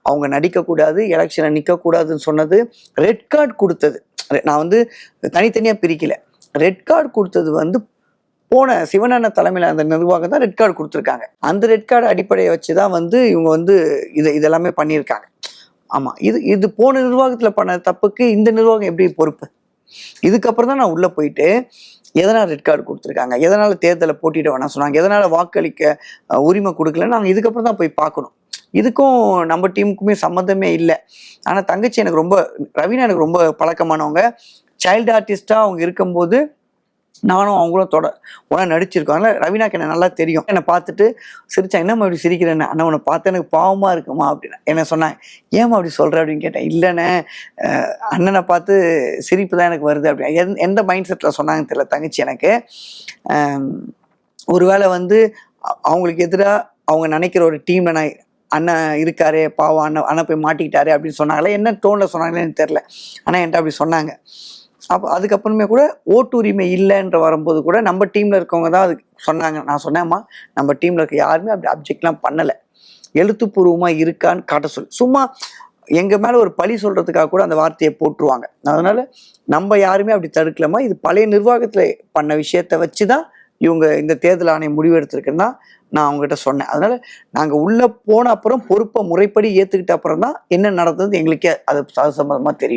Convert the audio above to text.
அவங்க நடிக்கக்கூடாது, எலெக்ஷனை நிற்கக்கூடாதுன்னு சொன்னது, ரெட் கார்டு கொடுத்தது. நான் வந்து தனித்தனியாக பிரிக்கல. ரெட் கார்டு கொடுத்தது வந்து போன சிவனண்ண தலைமையில் அந்த நிர்வாகம் தான் ரெட் கார்டு கொடுத்துருக்காங்க. அந்த ரெட் கார்டு அடிப்படையை வச்சு தான் வந்து இவங்க வந்து இதெல்லாமே பண்ணியிருக்காங்க. ஆமாம், இது போன நிர்வாகத்தில் பண்ண தப்புக்கு இந்த நிர்வாகம் எப்படி பொறுப்பு? இதுக்கப்புறம் தான் நான் உள்ளே போயிட்டு எதனால் ரெட் கார்டு கொடுத்துருக்காங்க, எதனால் தேர்தலை போட்டியிட வேணாம் சொன்னாங்க, எதனால் வாக்களிக்க உரிமை கொடுக்கலன்னு நாங்கள் இதுக்கப்புறம் தான் போய் பார்க்கணும். இதுக்கும் நம்ம டீமுக்குமே சம்மந்தமே இல்லை. ஆனால் தங்கச்சி எனக்கு ரொம்ப, ரவீனா எனக்கு ரொம்ப பழக்கமானவங்க. சைல்டு ஆர்டிஸ்டாக அவங்க இருக்கும்போது நானும் அவங்களும் உடனே நடிச்சிருக்கோம். அதனால் ரவீனாக்கு என்ன நல்லா தெரியும். என்னை பார்த்துட்டு சிரிச்சா, என்னம்மா இப்படி சிரிக்கிறேன்னு. அண்ணா உன்னை பார்த்து எனக்கு பாவமாக இருக்குமா அப்படின்னு என்ன சொன்னாங்க. ஏம்மா அப்படி சொல்கிற அப்படின்னு கேட்டேன். இல்லைண்ணே, அண்ணனை பார்த்து சிரிப்பு தான் எனக்கு வருது அப்படின்னு. எந்த மைண்ட் செட்டில் சொன்னாங்கன்னு தெரியல தங்கச்சி எனக்கு. ஒருவேளை வந்து அவங்களுக்கு எதிராக அவங்க நினைக்கிற ஒரு டீமில் நான் அண்ணன் இருக்காரு, பாவம் அண்ணன் போய் மாட்டிக்கிட்டாரு அப்படின்னு சொன்னாங்களே, என்ன டோனில் சொன்னாங்களேன்னு தெரில. ஆனால் என்கிட்ட அப்படி சொன்னாங்க. அப்போ அதுக்கப்புறமே கூட ஓட்டு உரிமை இல்லைன்ற வரும்போது கூட நம்ம டீமில் இருக்கவங்க தான் அதுக்கு சொன்னாங்க. நான் சொன்னேம்மா, நம்ம டீமில் இருக்க யாருமே அப்படி அப்ஜெக்ட்லாம் பண்ணலை, எழுத்துப்பூர்வமாக இருக்கான்னு காட்ட சொல்லு. சும்மா எங்கள் மேலே ஒரு பழி சொல்கிறதுக்காக கூட அந்த வார்த்தையை போட்டுருவாங்க. அதனால் நம்ம யாருமே அப்படி தடுக்கலாமா, இது பழைய நிர்வாகத்தில் பண்ண விஷயத்தை வச்சு தான் இவங்க இந்த தேர்தல் ஆணையம் முடிவெடுத்திருக்குன்னா நான் அவங்ககிட்ட சொன்னேன். அதனால் நாங்கள் உள்ளே போன அப்புறம் பொறுப்பை முறைப்படி ஏற்றுக்கிட்ட அப்புறம் தான் என்ன நடந்தது எங்களுக்கே அது சம்பந்தமாக தெரியும்.